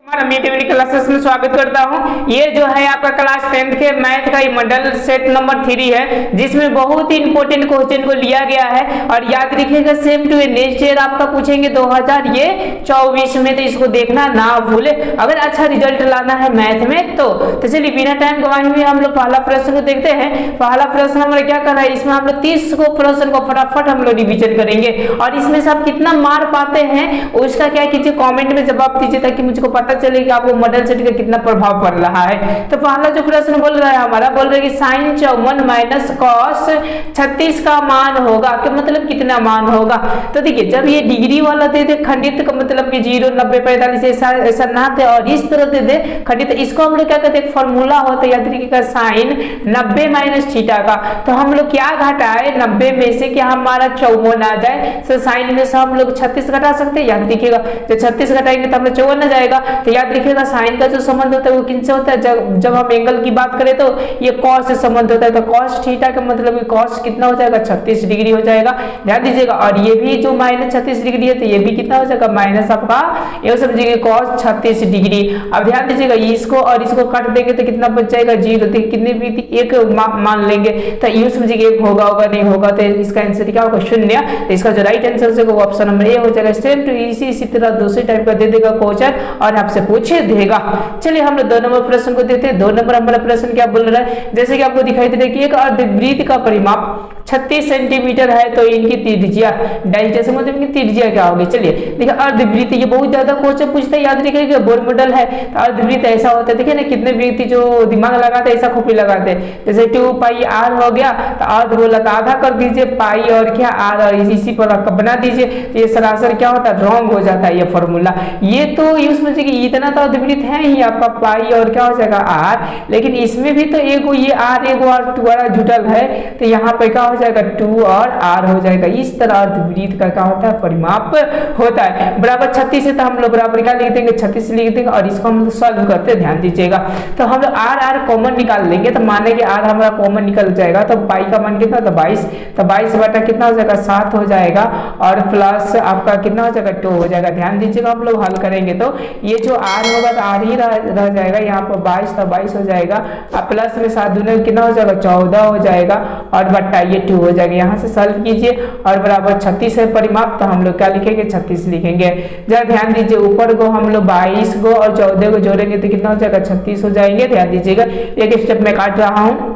हमारा meeting classes में स्वागत करता हूं। ये जो है आपका क्लास 10th के मैथ का मॉडल सेट नंबर 3 है, जिसमें बहुत ही इंपॉर्टेंट क्वेश्चन को लिया गया है। और याद रखिएगा सेम टू नेक्स्ट ईयर आपका पूछेंगे 2024 में, तो इसको देखना ना भूले अगर अच्छा रिजल्ट लाना है मैथ में। तो चलिए बिना टाइम गवाए हुए हम लोग पहला प्रश्न को देखते हैं। पहला प्रश्न हमारा क्या करना है, इसमें हम लोग 30 को प्रश्न को फटाफट हम लोग रिवीजन करेंगे और इसमें से आप कितना मार पाते हैं उसका क्या कीजिए कमेंट में जवाब दीजिए, ताकि मुझको पता चले कि आपको मॉडल सेट का कितना प्रभाव पड़ रहा है। तो पहला जो प्रश्न बोल रहा है हमारा, बोल रहा है कि sin 54 माइनस cos 36 का मान होगा, कि मतलब कितना मान होगा। तो देखिए जब ये डिग्री वाला दे दे खंडित का मतलब कि 0 90 45 ऐसा ना दे और इस तरह दे दे खंडित, इसको हम लोग क्या कहते हैं, फॉर्मूला होता है याद रखिएगा sin 90 माइनस थीटा का। तो हम लोग क्या घटाए 90 में से कि हमारा 54 आ जाए। तो sin में से हम लोग 36 घटा सकते हैं, याद रखिएगा जब 36 घटाएंगे तो हमें 54 आ जाएगा। तो याद रखिएगा साइन का जो संबंध होता है वो किनसे होता है, जब हम एंगल की बात करें तो ये कॉस से संबंध होता है। तो कॉस थीटा का मतलब कॉस कितना हो जाएगा 36 डिग्री हो जाएगा, ध्यान दीजिएगा। और ये भी जो माइनस 36 डिग्री है तो ये भी कितना हो जाएगा माइनस आपका, ये समझिए कॉस 36 डिग्री। अब ध्यान दीजिएगा इसको और इसको काट देंगे तो कितना बच जाएगा 0, तो कितने भी एक मान लेंगे तो यू समझिए 1 होगा होगा नहीं होगा, तो इसका आंसर क्या होगा 0। तो इसका जो राइट आंसर है वो ऑप्शन नंबर ए हो जाएगा। सेम टू इसी तरह दूसरे टाइप का दे देगा क्वेश्चन और आपसे पूछे देगा। चलिए हम लोग 2 नंबर प्रश्न को देते हैं। 2 नंबर हमारा प्रश्न क्या बोल रहा है, जैसे कि आपको दिखाई दे रहा है कि एक अर्धवृत्त का परिमाप 36 सेंटीमीटर है तो इनकी त्रिज्या डायमीटर मतलब इनकी त्रिज्या क्या होगी। चलिए देखिए अर्धवृत्त ये बहुत ज्यादा क्वेश्चन पूछता है, याद रखिएगा बोर्ड मॉडल है। तो अर्धवृत्त ऐसा होता है, देखिए ना कितने व्यक्ति जो दिमाग लगाते हैं ऐसा खोपड़ी लगाते हैं। जैसे 2 पाई आर हो गया तो अर्ध बोला तो आधा कर दीजिए पाई और क्या आर और इसी पर बना दीजिए, तो ये सरासर क्या होता है रॉन्ग हो जाता है ये फॉर्मूला। ये तो यूज समझिए कि इतना तो अर्धवृत्त है ही आपका पाई और क्या हो जाएगा आर, लेकिन इसमें भी तो एगो ये आर एगो और 2 वाला जुटल है, तो यहाँ पे क्या हो जाएगा 2 और आर हो जाएगा। इस तरह अर्धवृत्त का क्या होता है परिमाप होता है। बराबर 36 है तो हम लोग बराबर क्या लिख देंगे 36 लिख देंगे और इसको हम लोग सॉल्व करते हैं, ध्यान दीजिएगा। तो हम लोग आर कॉमन निकाल लेंगे, तो माने कि आर हमारा कॉमन निकल जाएगा तो पाई का मान कितना तो 22, तो 22 बटा कितना हो जाएगा 7 हो जाएगा और प्लस आपका कितना हो जाएगा 2 हो जाएगा। ध्यान दीजिएगा हम लोग हल करेंगे तो ये जो आर होगा तो आर ही रह जाएगा, यहाँ पर 22 तो 22 हो जाएगा और प्लस में 7 दूने कितना हो जाएगा 14 हो जाएगा और बट्टा ये 2 हो जाएगा। यहाँ से सॉल्व कीजिए और बराबर 36 है परिमाप, तो हम लोग क्या लिखेंगे 36 लिखेंगे। जरा ध्यान दीजिए ऊपर को हम लोग 22 को और 14 को जोड़ेंगे तो कितना हो जाएगा 36 हो जाएंगे। ध्यान दीजिएगा एक स्टेप में काट रहा हूँ,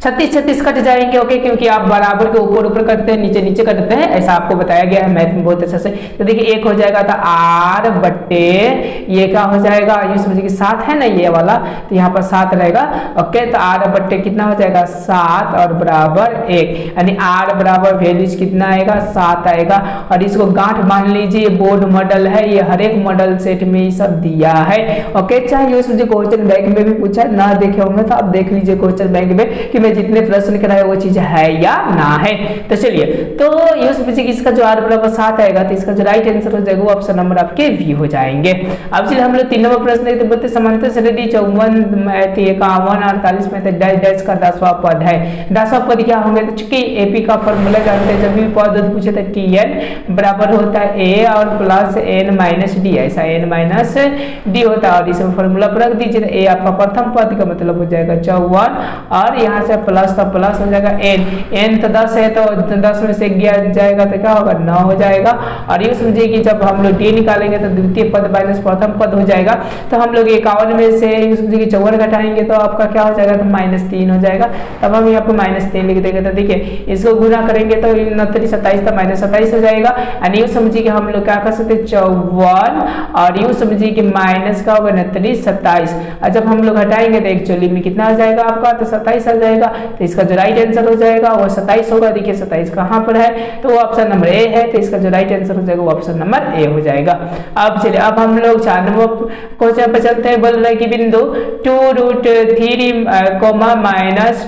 36 कट जाएंगे ओके, क्योंकि आप बराबर के ऊपर करते हैं नीचे नीचे करते हैं, ऐसा आपको बताया गया है मैथ में बहुत अच्छा से। तो देखिए 1 हो जाएगा तो आर बट्टे ये क्या हो जाएगा, ये समझिए 7 है ना ये वाला, तो यहाँ पर 7 रहेगा ओके। तो आर बट्टे कितना हो जाएगा 7 और बराबर 1, यानी आर बराबर वैल्यूज कितना आएगा 7 आएगा। और इसको गांठ मान लीजिए बोर्ड मॉडल है, ये हर एक मॉडल सेट में ये सब दिया है ओके। चाहे ये समझिए क्वेश्चन बैंक में भी पूछा है, ना देखे होंगे तो आप देख लीजिए क्वेश्चन बैंक में कि जितने प्रश्न कराए वो चीज है या ना है। तो चलिए तो ये समझिए कि इसका जो आर बराबर 7 आएगा तो इसका जो राइट आंसर हो जाएगा वो ऑप्शन नंबर आपके बी हो जाएंगे। अब चलिए हम लोग 3 नंबर प्रश्न देखते हैं। बोलते समांतर श्रेणी 54 51 48 में डैश डैश का 10वां पद है। 10वां पद क्या होंगे, तो चूंकि एपी का फॉर्मूला जानते हैं, जब भी पद पूछे तो tn बराबर होता है a और प्लस n माइनस डी, ऐसा n माइनस डी होता है। और इसमें फॉर्मूला पर रख दीजिए, a आपका प्रथम पद का मतलब हो जाएगा 54 और यहाँ से प्लस तो प्लस हो जाएगा n तो 10 है तो 10 में से गया जाएगा तो क्या होगा 9 हो जाएगा। और ये समझिए कि जब हम लोग d निकालेंगे तो द्वितीय पद माइनस प्रथम पद हो जाएगा। तो हम लोग 51 में से ये समझिए कि 54 घटाएंगे तो आपका क्या हो जाएगा तो -3 हो जाएगा। तब हम यहाँ पर -3 लिख देंगे, तो देखिए इसको गुना करेंगे तो 29 27 तो -27 हो जाएगा। और ये समझिए कि हम लोग क्या कर सकते 54 और ये समझिए कि माइनस का होगा 29 27, और जब हम लोग हटाएंगे तो एक्चुअली में कितना आ जाएगा आपका तो 27 आ जाएगा। तो इसका जो राइट आंसर हो जाएगा वो 27 होगा। देखिए 27 कहाँ पर है तो वो ऑप्शन नंबर ए है, तो इसका जो राइट आंसर हो जाएगा वो ऑप्शन नंबर ए हो जाएगा। अब चलिए अब हम लोग 4 नंबर क्वेश्चन पर चलते हैं। बोल रहे कि बिंदु 2√3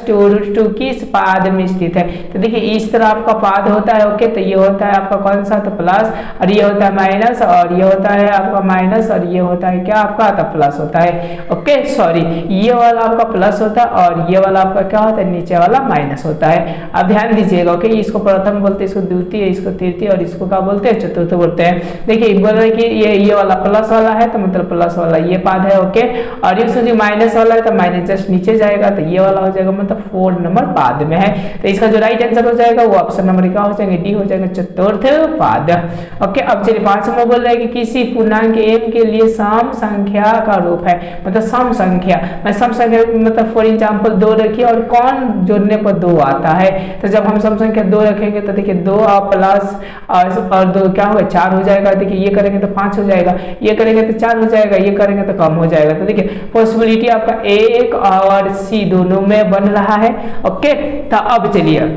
-2√2 किस पाद में स्थित है। तो देखिए इस तरह आपका पाद होता है ओके। तो ये होता है आपका कौन सा तो प्लस, और ये होता है माइनस, और ये होता है आपका माइनस, और ये होता है क्या आपका तो प्लस होता है ओके। सॉरी ये वाला आपका प्लस होता है और ये वाला आपका क्या होता है, नीचे वाला माइनस होता है। अब ध्यान दीजिएगा, ओके, इसको प्रथम बोलते हैं, इसको द्वितीय, इसको तृतीय और इसको क्या बोलते हैं, चतुर्थ बोलते हैं। देखिए बोल रहे हैं कि ये वाला प्लस वाला है तो मतलब प्लस वाला ये पाद है, ओके, और ये माइनस वाला है तो माइनस जस्ट नीचे जाएगा तो ये वाला हो जाएगा, मतलब 4 नंबर पाद में है। तो इसका जो राइट आंसर हो जाएगा वो ऑप्शन नंबर क्या हो जाएगा, डी हो जाएगा, चतुर्थ पाद। ओके, अब चलिए 5वां बोल रहा है कि किसी पूर्णांक m के लिए सम संख्या का रूप है, मतलब सम संख्या, मैं सम संख्या मतलब फॉर एग्जांपल 2 रखिए और कौन जोड़ने पर 2 आता है, तो जब हम सम संख्या 2 रखेंगे तो देखिए 2 प्लस और 2 क्या होगा, 4 हो जाएगा। देखिए ये करेंगे तो 5 हो जाएगा, ये करेंगे तो 4 हो जाएगा, ये करेंगे तो कम हो जाएगा। तो देखिए पॉसिबिलिटी आपका एक और सी दोनों में बन रहा है। ओके, तो अब चलिए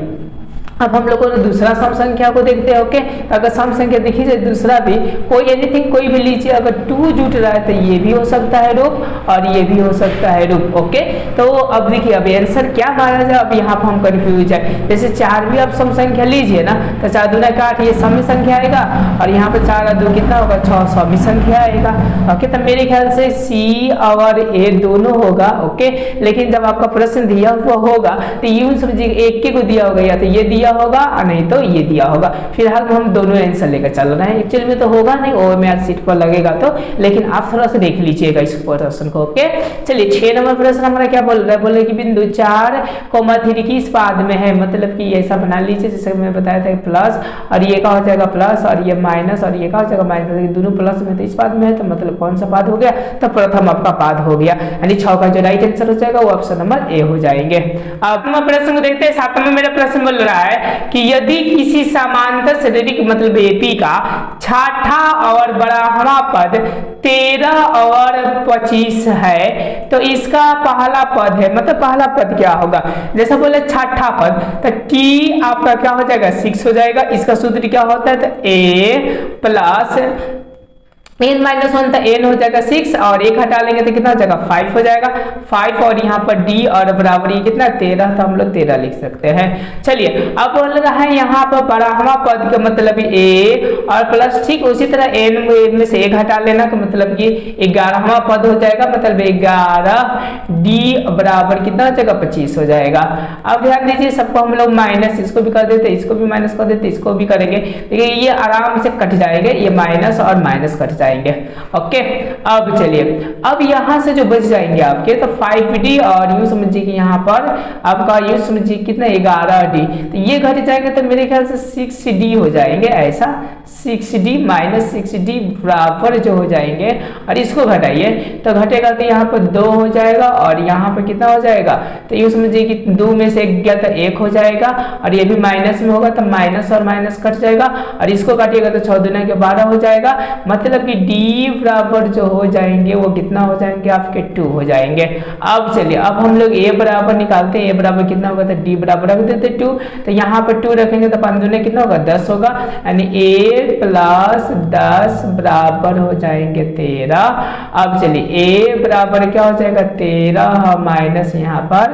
अब हम लोगों ने दूसरा सम संख्या को देखते हैं। ओके, अगर सम संख्या देखी जाए दूसरा भी कोई एनीथिंग कोई भी लीजिए, अगर 2 जुट रहा है तो ये भी हो सकता है रूप और ये भी हो सकता है रूप। ओके, तो अब देखिए अब आंसर क्या माना जाए, अब यहाँ पर हम कंफ्यूज है। जैसे 4 भी आप सम संख्या लीजिए ना तो 4 दूना 8 ये सम संख्या आएगा और यहाँ पर 4 और 2 कितना होगा, 6 सम संख्या आएगा। ओके, तो मेरे ख्याल से सी और ए दोनों होगा। ओके, लेकिन जब आपका प्रश्न दिया हुआ होगा तो यूं समझिए एक के को दिया होगा, या तो ये दिया होगा और नहीं तो ये दिया होगा। फिलहाल हम दोनों आंसर लेकर चल रहे हैं, एक्चुअल में तो होगा नहीं, ओएमआर सीट पर लगेगा तो, लेकिन आप थोड़ा सा देख लीजिएगा इस प्रश्न को। ओके, चलिए 6 नंबर प्रश्न हमारा क्या बोल रहा है, बोल रहे कि बिंदु 4,3 किस पाद में है, मतलब कि ऐसा बना लीजिए जैसे मैं बताया था प्लस और ये क्या हो जाएगा प्लस और ये माइनस और ये क्या हो जाएगा माइनस, दोनों प्लस में तो इस पाद में है, तो मतलब कौन सा पाद हो गया, तो प्रथम आपका पाद हो गया, यानी 6 का जो राइट आंसर हो जाएगा वो ऑप्शन नंबर ए हो जाएंगे। अब हम प्रश्न को देखते हैं। 7वां मेरा प्रश्न बोल रहा है कि यदि किसी समांतर शारीरिक मतलब एपी का छठा और बराहवा पद 13 और 25 है तो इसका पहला पद है, मतलब पहला पद क्या होगा, जैसा बोले छठा पद तो टी आपका क्या हो जाएगा 6 हो जाएगा। इसका सूत्र क्या होता है, तो ए प्लस n माइनस 1 तो n हो जाएगा 6 और 1 हटा लेंगे तो कितना हो जाएगा 5 हो जाएगा 5 और यहाँ पर d और बराबर ये कितना 13, तो हम लोग 13 लिख सकते हैं। चलिए अब बोल रहा है यहाँ पर बराहवा पद का मतलब a और प्लस, ठीक उसी तरह n में से 1 हटा लेना का मतलब कि 11वां पद हो जाएगा, मतलब 11 d बराबर कितना हो जाएगा 25 हो जाएगा। अब ध्यान दीजिए सबको हम लोग माइनस, इसको भी कर देते, इसको भी माइनस कर देते, इसको भी करेंगे, देखिए ये आराम से कट जाएंगे, ये माइनस और माइनस कट जाएंगे। ओके, अब चलिए अब यहां से जो बच जाएंगे आपके तो 5d और यूं समझिए कि यहां पर आपका यूं समझिए कितना 11d, तो ये घट जाएंगे तो मेरे ख्याल से 6d हो जाएंगे, ऐसा 6d माइनस 6d बराबर जो हो जाएंगे, और इसको घटाइए तो घटेगा तो यहाँ पर 2 हो जाएगा और यहाँ पर कितना हो जाएगा, तो यूं समझिए कि 2 में से 1 गया तो 1 हो जाएगा और ये भी माइनस में होगा तो माइनस और माइनस कट जाएगा और इसको काटिएगा तो 6 दूना के 12 हो जाएगा, मतलब कि d बराबर जो हो जाएंगे वो कितना हो जाएंगे आपके 2 हो जाएंगे। अब चलिए अब हम लोग a बराबर निकालते हैं, a बराबर कितना होगा तो d बराबर रख देते 2, तो यहाँ पर 2 रखेंगे तो 5 दूने कितना होगा 10 होगा, यानी a प्लस 10 बराबर हो जाएंगे 13। अब चलिए a बराबर क्या हो जाएगा 13 माइनस यहाँ पर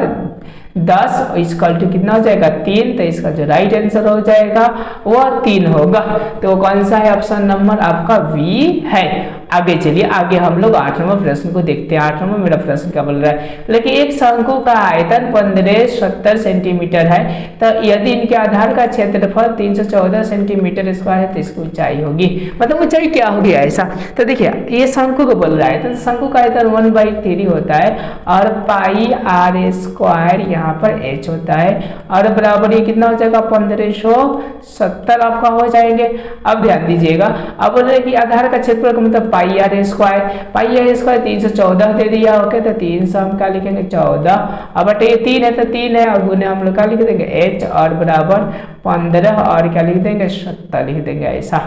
10 इसका टू कितना हो जाएगा 3, तो इसका जो राइट आंसर हो जाएगा वो 3 होगा। तो कौन सा है, ऑप्शन नंबर आपका बी है। आगे चलिए आगे हम लोग 8 नंबर प्रश्न को देखते हैं। 8 नंबर मेरा प्रश्न क्या बोल रहा है, लेकिन एक शंकु का आयतन 1570 सेंटीमीटर है, तो यदि इनके आधार का क्षेत्रफल 314 सेंटीमीटर स्क्वायर है तो इसकी ऊंचाई होगी, मतलब ऊंचाई क्या होगी ऐसा। तो देखिए ये शंकु को बोल रहा है, तो शंकु का आयतन 1/3 होता है और पाई r स्क्वायर यहाँ पर h होता है और बराबर ये कितना हो जाएगा 1570 आपका हो जाएंगे। अब ध्यान दीजिएगा, अब बोल रहे कि आधार का क्षेत्रफल का मतलब पाई आर स्क्वायर 314 दे दिया, ओके, तो 300 हम क्या लिखेंगे 14, अब बटे ये 3 है तो 3 है और गुने हम लोग क्या लिख देंगे h और बराबर 15 और क्या लिख देंगे 70 लिख देंगे ऐसा।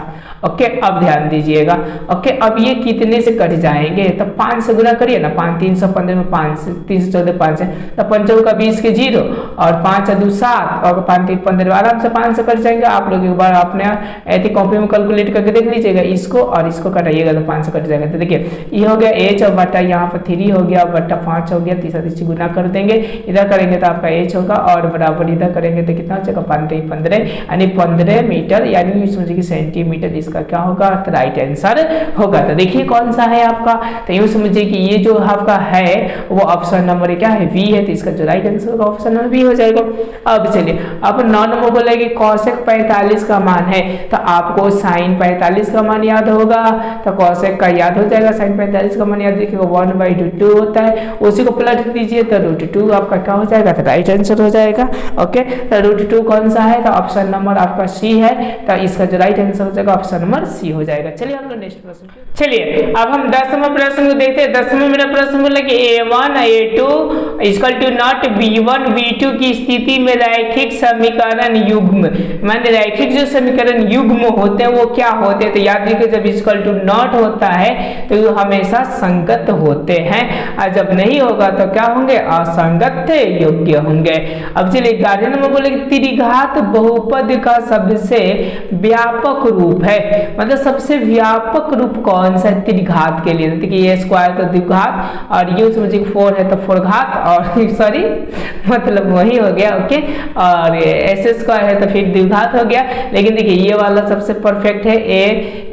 ओके, अब ध्यान दीजिएगा, ओके, अब ये कितने से कट जाएंगे, तो 5 से गुना करिए ना, 5 315 में 5 से 314 5 है तो 5 का 20 के 0 और 5 2 7 और 5 3 15 आराम से 5 से कट जाएंगे। आप लोग एक बार अपने ऐसी कॉपी में कैलकुलेट करके देख लीजिएगा, इसको और इसको कटाइएगा तो 5 5 कट जाएगा। तो देखिए ये हो गया h और बटा यहाँ पर 3 हो गया बटा 5 हो गया, तीसरा तीसरी गुना कर देंगे, इधर करेंगे तो आपका h होगा और बराबर इधर करेंगे तो कितना हो जाएगा 15 यानी 15 मीटर यानी समझिए कि सेंटीमीटर इसका क्या होगा तो राइट आंसर होगा। तो देखिए कौन सा है आपका, तो यूँ समझिए कि ये जो आपका है वो ऑप्शन नंबर क्या है V है, तो इसका जो राइट आंसर होगा ऑप्शन नंबर V हो जाएगा। अब चलिए अब 9 नंबर बोलेगी कॉसेक 45 का मान है, तो आपको साइन 45 का मान याद होगा, तो कॉसेक का याद हो जाएगा, साइन 45 का मान याद रखिएगा 1/2 होता है, उसी को पलट दीजिए तो √2 आपका क्या हो जाएगा तो राइट आंसर हो जाएगा। ओके तो √2 कौन सा है, तो ऑप्शन नंबर आपका C है, तो इसका जो राइट आंसर हो जाएगा ऑप्शन नंबर C हो जाएगा। चलिए हम लोग नेक्स्ट प्रश्न, चलिए अब हम 10वें प्रश्न को देखते हैं। 10वें मेरा प्रश्न बोला कि A1 A2 = not B1 B2 की स्थिति में रैखिक समीकरण युग्म, माने रैखिक जो समीकरण युग्म होते हैं वो क्या होते हैं, तो याद रखिए जब = नॉट होता है तो वो हमेशा संगत होते हैं और जब नहीं होगा तो क्या होंगे असंगत योग्य होंगे। अब चलिए 11 नंबर बोले कि त्रिघात बहुपद का सबसे व्यापक रूप है, मतलब सबसे व्यापक रूप कौन सा है त्रिघात के लिए, देखिए A² तो द्विघात और ये समझिए 4 है तो 4 घात और सॉरी मतलब वही हो गया ओके, और S² है तो फिर द्विघात हो गया, लेकिन देखिए ये वाला सबसे परफेक्ट है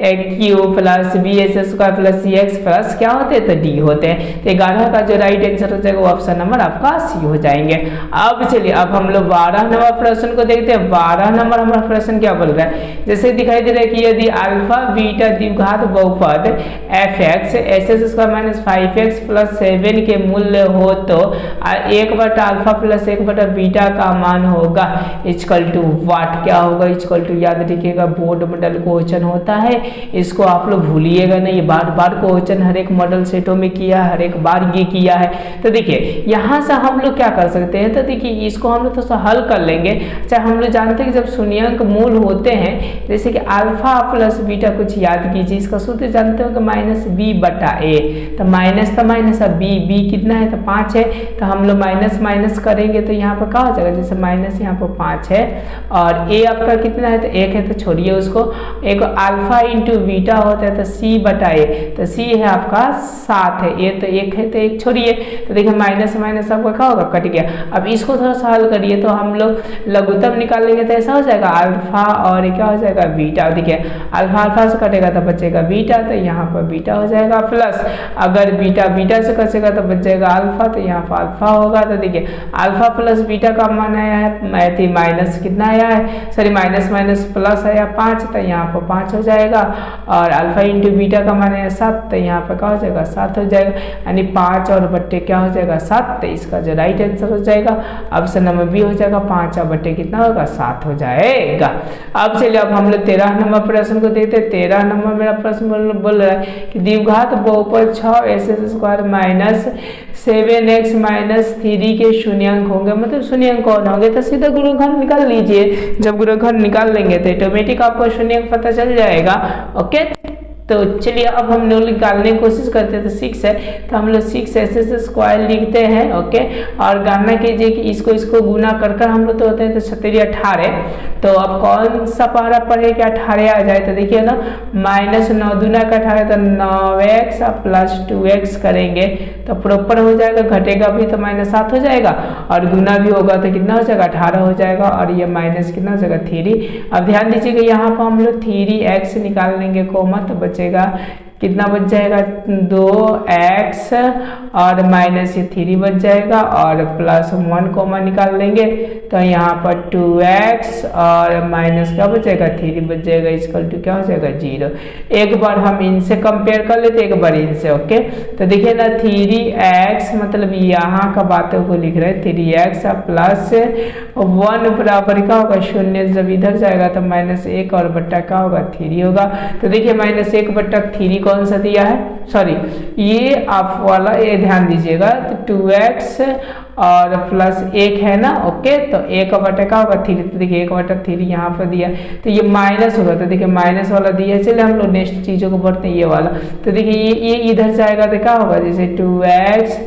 AQ + BS² + CX प्लस क्या होते हैं तो D होते हैं। तो 11 का जो राइट आंसर हो जाएगा वो ऑप्शन नंबर आपका C हो जाएंगे। अब चलिए अब हम लोग 12 नंबर प्रश्न को देखते हैं। 12 नंबर हमारा प्रश्न क्या बोल रहा है, जैसे दिखाई दे रहा है कि यदि अल्फा बीटा द्विघात बहुपद fx SS² - 5x + 7 के मूल्य हो तो 1/α + 1/बीटा का मान होगा = वाट, क्या होगा याद रखिएगा बोर्ड मॉडल क्वेश्चन होता है, इसको आप लोग भूलिएगा नहीं, बार बार क्वेश्चन हर एक मॉडल सेटों में किया है, हर एक बार ये किया है। तो देखिए यहाँ से हम लोग क्या कर सकते हैं, तो देखिए इसको हम लोग थोड़ा सा हल कर लेंगे। अच्छा हम लोग जानते हैं कि जब शून्याङ्क मूल होते हैं जैसे कि अल्फा प्लस बीटा, कुछ याद कीजिए इसका सूत्र जानते हो कि -b/a, तो माइनस तो माइनस अब b कितना है तो 5 है, तो हम लोग माइनस करेंगे तो यहाँ पर क्या हो जाएगा, जैसे माइनस यहाँ पर 5 है और a आपका कितना है तो 1 है, तो छोड़िए उसको, एक अल्फा इंटू बीटा होता है तो c/a, तो c है आपका 7 है, a तो 1 है तो 1 छोड़िए, तो देखिए माइनस आपका क्या होगा कट गया। अब इसको थोड़ा सा हल करिए तो हम लोग लघुत्तम निकालेंगे तो ऐसा हो जाएगा अल्फा और क्या हो जाएगा बीटा, देखिए अल्फा से कटेगा तो बचेगा बीटा, तो यहाँ पर बीटा हो जाएगा प्लस अगर बीटा से कटेगा तो बच जाएगा अल्फा, तो यहाँ पर अल्फा होगा। तो देखिए अल्फा प्लस बीटा का मान आया है माइनस कितना आया है, सॉरी माइनस प्लस आया 5, तो यहाँ पर 5 हो जाएगा और अल्फा इंटू बीटा का मान आया 7, तो यहाँ पर क्या हो जाएगा 7 हो जाएगा, यानी 5 और बट्टे क्या हो जाएगा 7, तो इसका जो राइट आंसर हो जाएगा ऑप्शन नंबर बी हो जाएगा, 5 और बट्टे कितना होगा 7 हो जाएगा। अब चलिए अब हम लोग 13 नंबर प्रश्न को देखते हैं। 13 नंबर मेरा प्रश्न बोल रहा है कि द्विघात बहुपद 6s² - 7x - 3 के शून्याङ्क होंगे, मतलब शून्याङ्क कौन होंगे, तो सीधा गुणनखंड निकाल लीजिए, जब गुणनखंड निकाल लेंगे तो ऑटोमेटिक आपको शून्याङ्क पता चल जाएगा। ओके तो चलिए अब हम लोग निकालने की कोशिश करते हैं, तो 6 है तो हम लोग 6s² लिखते हैं। ओके और गणना कीजिए कि इसको गुना कर हम लोग तो होते हैं तो 17 18, तो अब कौन सा पहरा पढ़े कि 18 आ जाए, तो देखिए ना -9 दूना का 18 तो 9x + 2x करेंगे तो प्रॉपर हो जाएगा, घटेगा भी तो -7 हो जाएगा और गुना भी होगा तो कितना हो जाएगा 18 हो जाएगा और ये माइनस कितना हो जाएगा 3। अब ध्यान दीजिएगा यहाँ पर हम लोग 3x निकाल लेंगे कोमा, तो बचेगा कितना बच जाएगा 2x और माइनस ये 3 बच जाएगा और +1 कॉमा निकाल लेंगे तो यहाँ पर 2x और माइनस क्या बचेगा 3 बच जाएगा, = क्या हो जाएगा 0। एक बार हम इनसे कंपेयर कर लेते एक बार इनसे। ओके तो देखिए ना 3x मतलब यहाँ का बातों को लिख रहे हैं 3x +1 बराबर क्या होगा 0, जब इधर जाएगा तो -1 और बट्टा क्या होगा 3 होगा। तो देखिए -1/3 कौन सा दिया है, सॉरी ये आप वाला ये ध्यान दीजिएगा, तो 2x और +1 है ना। ओके तो 1/3 का होगा 3, तो देखिए 1/3 यहाँ पर दिया तो ये माइनस होगा, तो देखिए माइनस वाला दिया। चलिए हम लोग नेक्स्ट चीज़ों को बढ़ते हैं, ये वाला तो देखिए ये इधर जाएगा तो क्या होगा जैसे 2x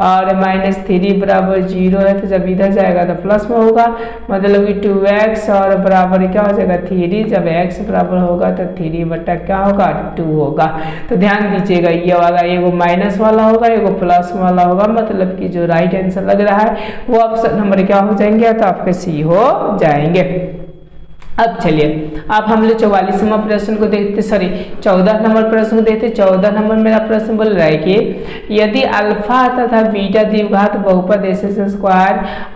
और -3 बराबर 0 है, तो जब इधर जाएगा तो प्लस में होगा, मतलब कि 2x और बराबर क्या हो जाएगा 3, जब x बराबर होगा तो 3 बटा क्या होगा 2 होगा। तो ध्यान दीजिएगा ये वाला एगो माइनस वाला होगा, एगो प्लस वाला होगा, मतलब कि जो राइट आंसर लग रहा है वो ऑप्शन नंबर क्या हो जाएंगे, तो आपके सी हो जाएंगे। अब चलिए अब हम लोग 44वां प्रश्न को देखते, सॉरी 14 नंबर प्रश्न को देखते। 14 नंबर मेरा प्रश्न बोल रहा है कि यदि अल्फा तथा बीटा द्विघात बहुपद x²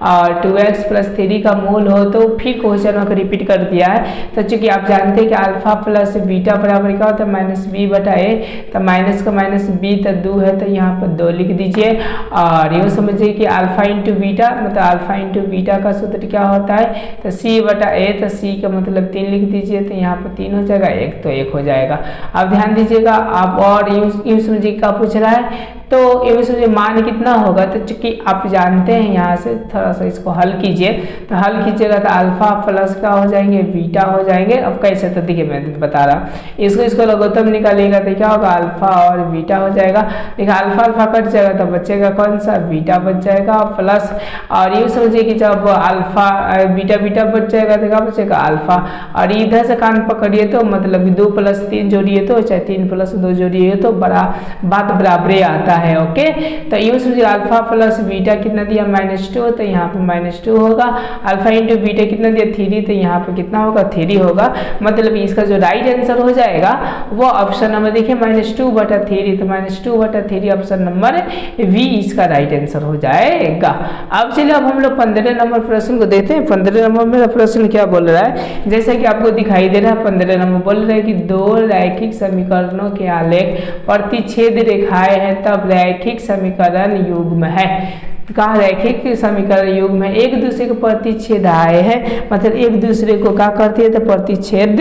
और 2x + 3 का मूल हो, तो फिर क्वेश्चन को रिपीट कर दिया है। तो चूंकि आप जानते हैं कि अल्फा प्लस बीटा बराबर क्या होता है -b/a, तो माइनस का -b तो 2 है, तो यहाँ पर 2 लिख दीजिए। और ये समझिए कि अल्फा इंटू बीटा, मतलब अल्फा इंटू बीटा का सूत्र क्या होता है, तो c/a, तो c मतलब 3 लिख दीजिए, तो यहाँ पर 3 हो जाएगा, 1 तो 1 हो जाएगा। अब ध्यान दीजिएगा आप, और यूं समझिए क्या पूछ रहा है, तो यूं समझिए मान कितना होगा, तो चूंकि आप जानते हैं यहाँ से थोड़ा सा इसको हल कीजिए, तो हल कीजिएगा तो अल्फा प्लस क्या हो जाएंगे बीटा हो जाएंगे। अब कैसे, तो देखिए मैं बता रहा, इसको लघुत्तम निकालिएगा तो क्या होगा अल्फा और बीटा हो जाएगा। देखिए अल्फा अल्फा कट जाएगा तो बचेगा कौन सा, बीटा बच जाएगा प्लस, और यूं समझिए कि जब अल्फा बीटा बच जाएगा तो क्या बचेगा अल्फा, और इधर से कान पकड़िए तो मतलब 2 + 3 जोड़िए तो चाहे 3 + 2 जोड़िए तो बात बराबर आता है। ओके, तो यूं समझिए अल्फा प्लस बीटा कितना दिया -2, तो यहाँ पे -2 होगा। अल्फा इंटू बीटा कितना दिया 3, तो यहाँ पे कितना होगा 3 होगा। मतलब इसका जो राइट आंसर हो जाएगा वो ऑप्शन नंबर देखिए -2/3, तो -2/3 ऑप्शन नंबर वी इसका राइट आंसर हो जाएगा। अब चलिए अब हम लोग 15 नंबर प्रश्न को देखते हैं। 15 नंबर मेरा प्रश्न क्या बोल रहा है, जैसा कि आपको दिखाई दे रहा है 15 नंबर बोल रहा है कि 2 रैखिक समीकरणों के आलेख प्रतिच्छेद रेखाएं हैं, तब रैखिक समीकरण युग्म है। कहा रैखिक समीकरण युग्म है, एक दूसरे को प्रतिच्छेद आए हैं, मतलब एक दूसरे को क्या करती है, तो प्रतिच्छेद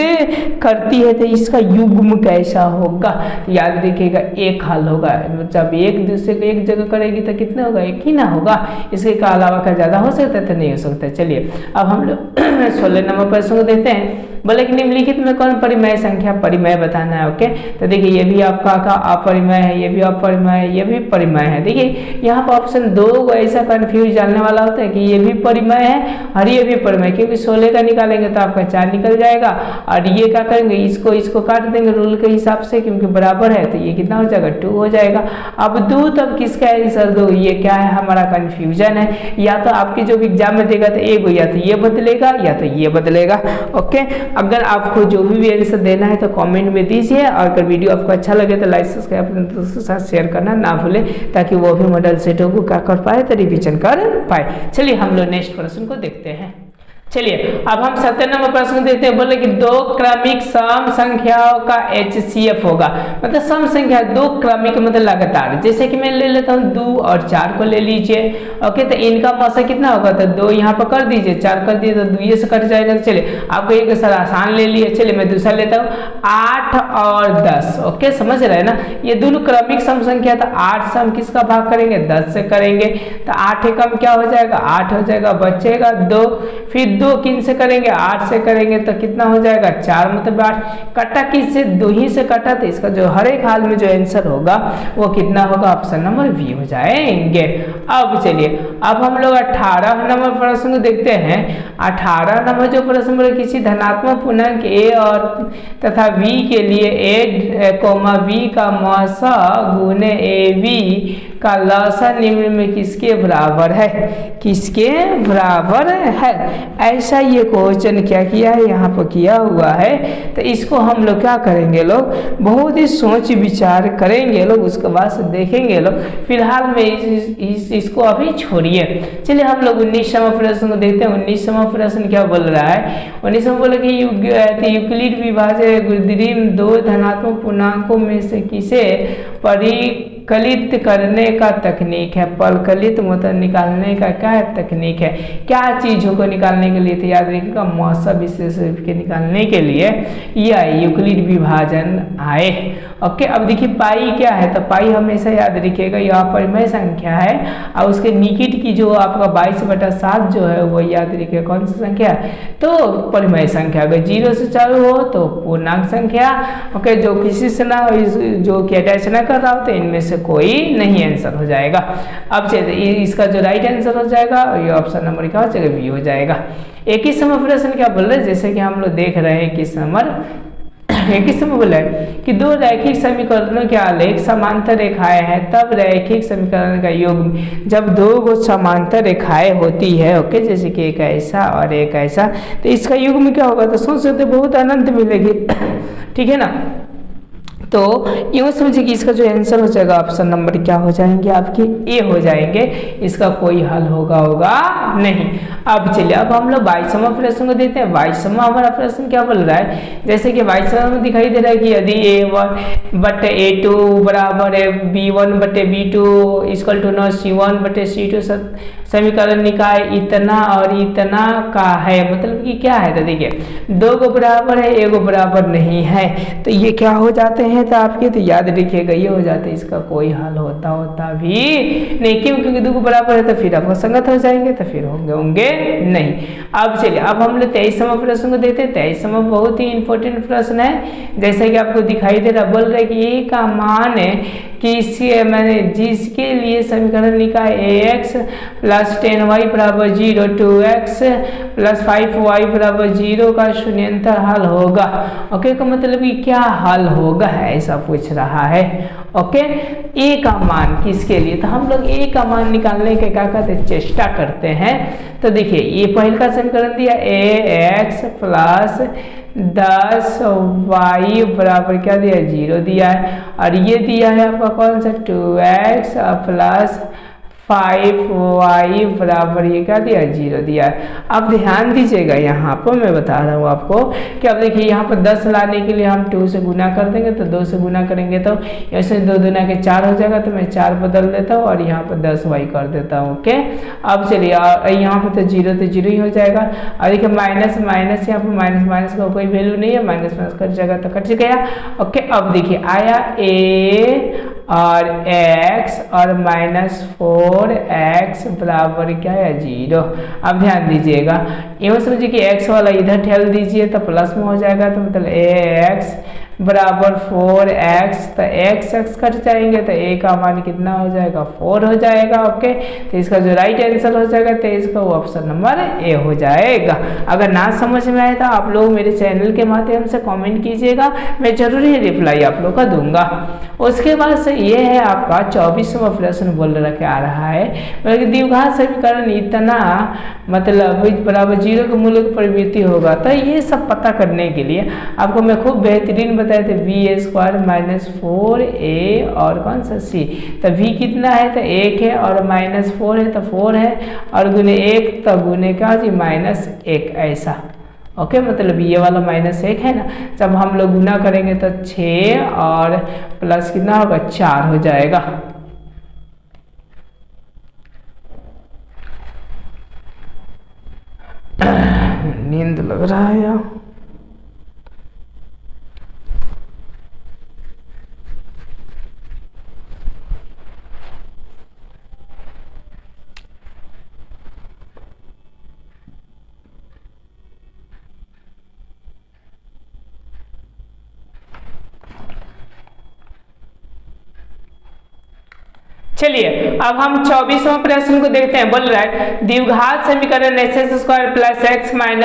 करती है, तो इसका युग्म कैसा होगा, तो याद रखिएगा एक हल होगा। जब एक दूसरे को एक जगह करेगी तो कितना होगा, एक ही ना होगा, इसके अलावा का ज्यादा हो सकता है तो नहीं हो सकता। चलिए अब हम लोग 16 नंबर प्रश्न को देखते हैं। बोले कि निम्नलिखित में कौन परिमेय संख्या परिमेय बताना है। ओके, तो देखिए ये भी आपका अपरिमेय है, ये भी अपरिमेय है, ये भी परिमेय है। देखिए यहाँ पर ऑप्शन 2 को ऐसा कंफ्यूज डालने वाला होता है कि ये भी परिमेय है और ये भी परिमेय, क्योंकि 16 का निकालेंगे तो आपका 4 निकल जाएगा, और ये क्या करेंगे इसको काट देंगे रूल के हिसाब से, क्योंकि बराबर है तो ये कितना हो जाएगा 2 हो जाएगा। अब 2 तब किसका आंसर दो, ये क्या है हमारा कंफ्यूजन है, या तो आपके जो भी एग्जाम में देगा तो एक या तो ये बदलेगा या तो ये बदलेगा। ओके, अगर आपको जो भी आंसर देना है तो कमेंट में दीजिए, और अगर वीडियो आपको अच्छा लगे तो लाइक सब्सक्राइब अपने दोस्तों के साथ शेयर करना ना भूले, ताकि वो भी मॉडल सेटों को क्या कर पाए, तो रिवीजन कर पाए। चलिए हम लोग नेक्स्ट प्रश्न को देखते हैं। चलिए अब हम 17 नंबर प्रश्न देखते हैं। बोले कि 2 क्रमिक सम संख्याओं का HCF होगा, मतलब सम संख्या 2 क्रमिक मतलब लगातार, जैसे कि मैं ले लेता हूँ 2 और 4 को ले लीजिए। ओके, तो इनका मौसा कितना होगा, तो 2 यहाँ पर कर दीजिए, 4 कर दिए तो 2 से कट जाएगा। तो चलिए आपको एक सर आसान ले लिए, चलिए मैं दूसरा लेता हूँ 8 और 10। ओके, समझ रहे हैं ना, ये दोनों क्रमिक सम संख्या, तो 8 से हम किसका भाग करेंगे 10 से करेंगे, तो 8 कम क्या हो जाएगा 8 हो जाएगा, बचेगा 2, फिर 2 किन से करेंगे 8 से करेंगे तो कितना हो जाएगा 4, मतलब 8 कटा किससे 2 ही से कटा, तो इसका जो हर एक हाल में जो आंसर होगा वो कितना होगा, ऑप्शन नंबर बी हो जाएंगे। अब चलिए अब हम लोग 18 नंबर प्रश्न को देखते हैं। 18 नंबर जो प्रश्न बोले किसी धनात्मक पूर्णांक a और तथा v के लिए a, b का मौसा गुने ab का लसा निम्न में किसके बराबर है, किसके बराबर है, ऐसा ये क्वेश्चन क्या किया है यहाँ पर किया हुआ है। तो इसको हम लोग क्या करेंगे, लोग बहुत ही सोच विचार करेंगे लोग, उसके बाद से देखेंगे लोग। फिलहाल में इसको अभी छोड़िए। चलिए हम लोग 19वां प्रश्न को देखते हैं। 19वां प्रश्न क्या बोल रहा है, 19वां बोले कि यूक्लिड विभाजक गुदरीम 2 धनात्मक पूर्णांकों में से किसे परिकलित करने का तकनीक है। परिकलित मतलब निकालने का क्या है तकनीक है, क्या चीजों को निकालने के लिए, तो याद रखिएगा मौसा विशेष के निकालने के लिए यह यूक्लिड विभाजन आए। ओके, अब देखिए पाई क्या है, तो पाई हमेशा याद रखिएगा यह परिमेय संख्या है, और उसके निकट की जो आपका 22/7 जो है वो याद रखिएगा कौन सी संख्या है, तो परिमेय संख्या। अगर 0 से चालू हो तो पूर्णांक संख्या। ओके, जो किसी से ना हो, जो कि अटैच ना कर कर रहा हो तो इनमें से कोई नहीं आंसर हो जाएगा। अब चलिए इसका जो राइट आंसर हो जाएगा ये ऑप्शन नंबर क्या हो जाएगा, बी हो जाएगा। एक ही समय प्रश्न क्या बोल रहे हैं, जैसे कि हम लोग देख रहे हैं कि एक ही समय बोला है कि दो रैखिक समीकरणों के आलेख समांतर रेखाएं हैं, तब रैखिक समीकरण का योग जब दो गो समांतर रेखाएं होती है, ओके, जैसे कि एक ऐसा और एक ऐसा, तो इसका युग में क्या होगा, तो सोच सकते बहुत आनंद मिलेगी, ठीक है ना। तो यूँ समझिए कि इसका जो आंसर हो जाएगा ऑप्शन नंबर क्या हो जाएंगे आपके, ए हो जाएंगे, इसका कोई हल होगा नहीं। अब चलिए अब हम लोग 22वां प्रश्न को देखते हैं। 22वां हमारा प्रश्न क्या बोल रहा है, जैसे कि 22वां में दिखाई दे रहा है कि यदि a1 बटे a2 बराबर है b1 बटे b2 इक्वल टू न c1 बटे c2 समीकरण निकाय इतना और इतना का है, मतलब कि क्या है, तो देखिए दो को बराबर है, एक बराबर नहीं है, तो ये क्या हो जाते हैं, तो आपके तो याद रखिएगा ये हो जाते हैं, इसका कोई हल होता भी नहीं, क्यों, क्योंकि दो को बराबर है तो फिर आपको संगत हो जाएंगे, तो फिर होंगे नहीं। अब चलिए अब हम लोग 23वां प्रश्न को देखते हैं। 23वां बहुत ही इंपॉर्टेंट प्रश्न है, जैसे कि आपको दिखाई दे रहा, बोल रहे कि ए का मान है कि इसके मैंने जिसके लिए समीकरण निकाय ax प्लस 10y बराबर 0 2x प्लस 5y बराबर 0 का शून्यंतर हल होगा। ओके, का मतलब कि क्या हल होगा ऐसा पूछ रहा है। ओके, ए का मान किसके लिए, तो हम लोग ए का मान निकालने के क्या करते हैं, चेष्टा करते हैं। तो देखिए ये पहले का समीकरण दिया ax प्लस 10y बराबर क्या दिया, 0 दिया है, और ये दिया है आपका कौन सा 2x प्लस 5y बराबर ये क्या दिया, 0 दिया है। अब ध्यान दीजिएगा यहाँ पर मैं बता रहा हूँ आपको कि अब देखिए यहाँ पर 10 लाने के लिए हम 2 से गुना कर देंगे, तो 2 से गुना करेंगे तो ऐसे 2 दूना के 4 हो जाएगा, तो मैं 4 बदल देता हूँ और यहाँ पर 10y कर देता हूँ। ओके, अब चलिए यहाँ पर तो 0 ही हो जाएगा, और देखिए माइनस माइनस यहाँ पर माइनस का कोई वैल्यू नहीं है, माइनस कट जाएगा तो कट गया। ओके, अब देखिए आया a और x और -4x बराबर क्या है, 0। अब ध्यान दीजिएगा, यूँ समझिए कि x वाला इधर ठेल दीजिए तो प्लस में हो जाएगा, तो मतलब ax बराबर 4x, तो x कट जाएंगे तो a का मान कितना हो जाएगा, 4 हो जाएगा। ओके, तो इसका जो राइट आंसर हो जाएगा तो इसका ऑप्शन नंबर ए हो जाएगा। अगर ना समझ में आए तो आप लोग मेरे चैनल के माध्यम से कमेंट कीजिएगा, मैं जरूर ही रिप्लाई आप लोग का दूंगा। उसके बाद से ये है आपका 24वां प्रश्न बोल रखे आ रहा है, मतलब द्विघात समीकरण इतना मतलब बराबर 0 के मूल्य की प्रवृत्ति होगा। तो ये सब पता करने के लिए आपको मैं खूब बेहतरीन बताए थे v² - 4a और कौन सा c, तो v कितना है तो 1 है और -4 है तो 4 है, और गुने 1 तो गुने क्या जी -1 ऐसा। ओके, मतलब ये वाला -1 है ना, जब हम लोग गुना करेंगे तो 6 और प्लस कितना होगा, 4 हो जाएगा। नींद लग रहा है यार। चलिए अब हम 24वां प्रश्न को देखते हैं। बोल रहा है द्विघात समीकरण x² + x - 1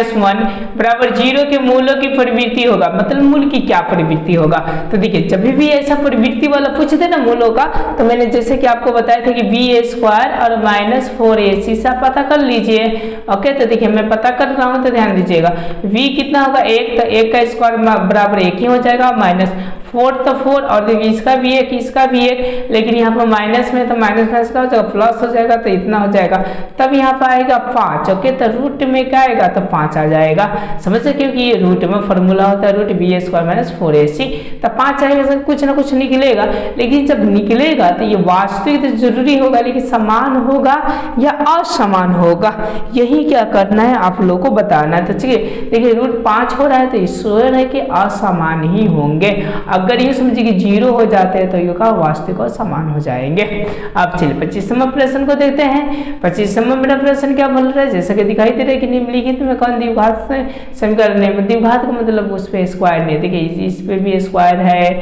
बराबर 0 के मूलों की प्रवृत्ति होगा, मतलब मूल की क्या प्रवृत्ति होगा। तो देखिए जब भी ऐसा प्रवृत्ति वाला पूछते ना मूलों का, तो मैंने जैसे कि आपको बताया था कि v² और -4ac सा पता कर लीजिए। ओके, तो देखिए मैं पता कर रहा हूँ, तो ध्यान दीजिएगा v कितना होगा 1, तो 1 का स्क्वायर बराबर 1 ही हो जाएगा, -4 तो 4, और देखिए इसका भी 1 इसका भी 1, लेकिन यहाँ पर माइनस में तो माइनस का हो जाएगा, प्लस हो जाएगा तो इतना हो जाएगा, तब यहाँ पर आएगा 5। ओके, तो रूट में क्या आएगा, तो 5 आ जाएगा। समझे, क्योंकि ये रूट में फॉर्मूला होता है रूट v² - 4ac, तो 5 आएगा, कुछ ना कुछ निकलेगा। लेकिन जब निकलेगा तो ये वास्तविक तो जरूरी होगा, लेकिन समान होगा या असमान होगा, यही क्या करना है आप लोग को बताना है। तो चलिए देखिए रूट 5 हो रहा है तो ईश्वर है कि असमान ही होंगे। अगर ये समझिए कि 0 हो जाते हैं तो ये का वास्तविक और समान हो जाएंगे। अब चलिए 25वां प्रश्न को देखते हैं। 25वां मेरा प्रश्न क्या बोल रहा है, जैसा कि दिखाई दे रहा है कि निम्नलिखित में कौन द्विघात समीकरण है। द्विघात का मतलब उस पे स्क्वायर नहीं, देखिए इस पे भी स्क्वायर है,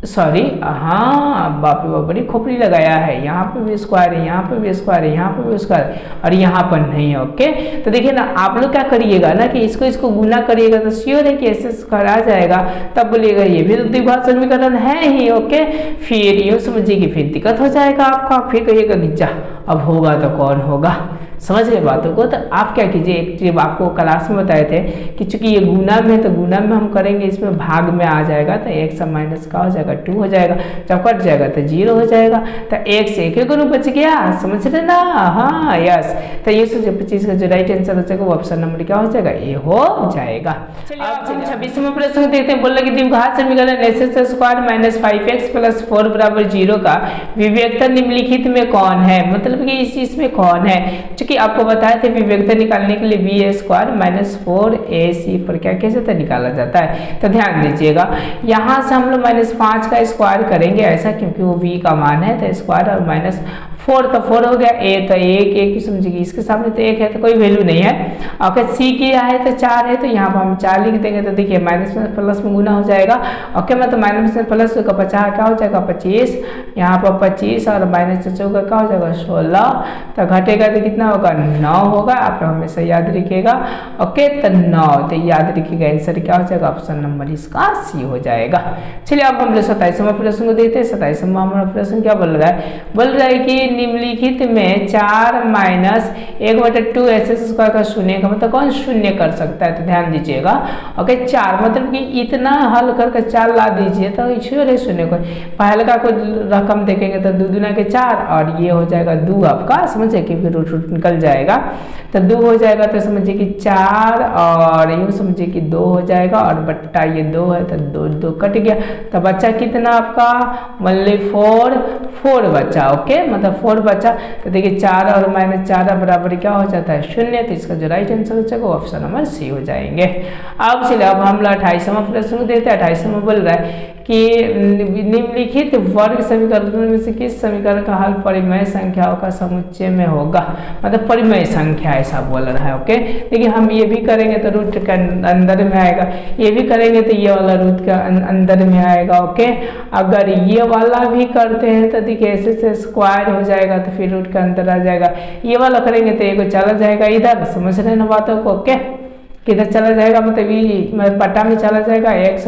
सॉरी, हाँ बाप रे बाप बड़ी खोपड़ी लगाया है, यहाँ पे भी स्क्वायर है, यहाँ पे भी स्क्वायर है, यहाँ पे भी स्क्वायर है और यहाँ पर नहीं है। ओके, तो देखिए ना आप लोग क्या करिएगा ना कि इसको गुना करिएगा तो श्योर है कि ऐसे स्क्वायर आ जाएगा, तब बोलिएगा ये भी तो द्विघात समीकरण है ही। ओके, फिर यूँ समझिए कि फिर दिक्कत हो जाएगा आपका, फिर कहिएगा कि जा अब होगा तो कौन होगा। समझ गए बातों को। तो आप क्या कीजिए, एक चीज आपको क्लास में बताए थे कि चूंकि ये गुना में है तो गुना में हम करेंगे, इसमें भाग में आ जाएगा तो एक से माइनस का हो जाएगा 2 हो जाएगा, जब कट जाएगा तो 0 हो जाएगा, तो एक से एक गुना बच गया। समझ रहे ना, हाँ यस। तो ये सोचिए 25 का जो राइट आंसर हो जाएगा वो ऑप्शन नंबर क्या हो जाएगा, ए हो जाएगा। चलिए अब 26वां प्रश्न देखते हैं। बोला कि द्विघात समीकरण x² - 5x + 4 = 0 का विवेक्ता निम्नलिखित में कौन है, मतलब कि इसमें कौन है। चूंकि आपको बताया थे विवेक्ता निकालने के लिए b² - 4ac पर क्या किया जाता है, निकाला जाता है। तो ध्यान दीजिएगा यहाँ से हम लोग -5 का स्क्वायर करेंगे ऐसा, क्योंकि वो v का मान है तो स्क्वायर और -4 तो 4 हो गया, a तो 1 समझिए इसके सामने तो 1 है तो कोई वैल्यू नहीं है। अगर c किया है तो 4 है तो यहाँ पर हम 4 लिख देंगे, तो देखिए माइनस में प्लस में गुना हो जाएगा। ओके, मतलब माइनस में प्लस का 50 क्या हो जाएगा 25, यहाँ पर 25 और माइनस 4 का क्या हो जाएगा 16, तो घटेगा तो कितना होगा 9 होगा। आप लोग हमेशा याद रखिएगा। ओके, तो 9 तो याद रखिएगा आंसर क्या हो जाएगा, ऑप्शन नंबर इसका सी हो जाएगा। चलिए अब हम लोग 27वां प्रश्न को देखते हैं। 27वां हमारा प्रश्न क्या बोल रहा है, बोल रहा है कि निम्नलिखित में 4 - 1/2 s² का शून्य का मतलब कौन शून्य कर सकता है। तो ध्यान दीजिएगा। ओके, 4 मतलब कि इतना हल करके 4 ला दीजिए तो ईश्वर है शून्य को, पहले का कोई रकम देखेंगे तो 2 दूना के 4 और ये हो जाएगा 2 आपका, समझे कि फिर रूट निकल जाएगा तो 2 हो जाएगा, तो समझिए कि 4 और यूँ समझिए कि 2 हो जाएगा और बट्टा ये 2 है तो 2 कट गया, तो बच्चा कितना आपका मतलब 4 बच्चा। ओके, मतलब 4 बचा, तो देखिए 4 और -4 बराबर क्या हो जाता है 0, तो इसका जो राइट आंसर हो जाएगा ऑप्शन नंबर सी हो जाएंगे। अब चलिए अब हम 28वां प्रश्न देते हैं। 28वां बोल रहा है कि निम्नलिखित वर्ग समीकरण में से किस समीकरण का हल परिमेय संख्याओं का समुच्चय में होगा, मतलब परिमेय संख्या ऐसा बोल रहा है। ओके, देखिए हम ये भी करेंगे तो रूट के अंदर में आएगा, ये भी करेंगे तो ये वाला रूट के अंदर में आएगा। ओके, अगर ये वाला भी करते हैं तो देखिए ऐसे से स्क्वायर हो जाएगा तो फिर रूट के अंदर आ जाएगा, ये वाला करेंगे तो ये चला जाएगा इधर। समझ रहे हैं ना बातों को। ओके, किधर चला जाएगा मतलब ये पट्टा में चला जाएगा, x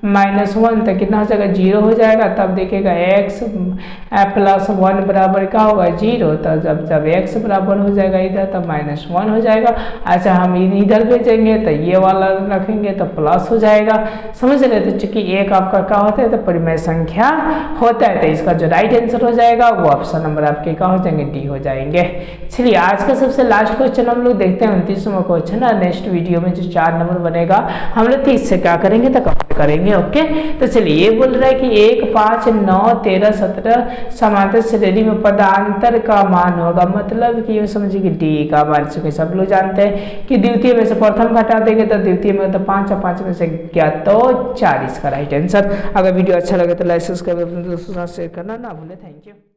-1 तो कितना हो जाएगा 0 हो जाएगा, तब देखिएगा x + 1 बराबर क्या होगा 0, तो जब x बराबर हो जाएगा इधर तो -1 हो जाएगा। अच्छा, हम इधर भेजेंगे तो ये वाला रखेंगे तो प्लस हो जाएगा। समझ रहे, तो चूंकि एक आपका क्या होता है तो परिमेय संख्या होता है, तो इसका जो राइट आंसर हो जाएगा वो ऑप्शन नंबर आपके क्या हो जाएंगे डी हो जाएंगे। चलिए आज का सबसे लास्ट क्वेश्चन हम लोग देखते हैं 29वां क्वेश्चन है। नेक्स्ट वीडियो में जो 4 नंबर बनेगा हम लोग 30 से क्या करेंगे तो कमेंट करेंगे। ओके, तो चलिए ये बोल रहा है कि 1, 5, 9, 13, 17 समांतर श्रेणी में पदांतर का मान होगा, मतलब कि ये समझिए कि डी का मान। चुके सब लोग जानते हैं कि द्वितीय में से प्रथम घटा देंगे तो द्वितीय में तो 5 और 5 में से क्या तो 4 इसका राइट आंसर। अगर वीडियो अच्छा लगे तो लाइक सब्सक्राइब अपने दोस्तों के साथ शेयर करना ना भूले। Thank you.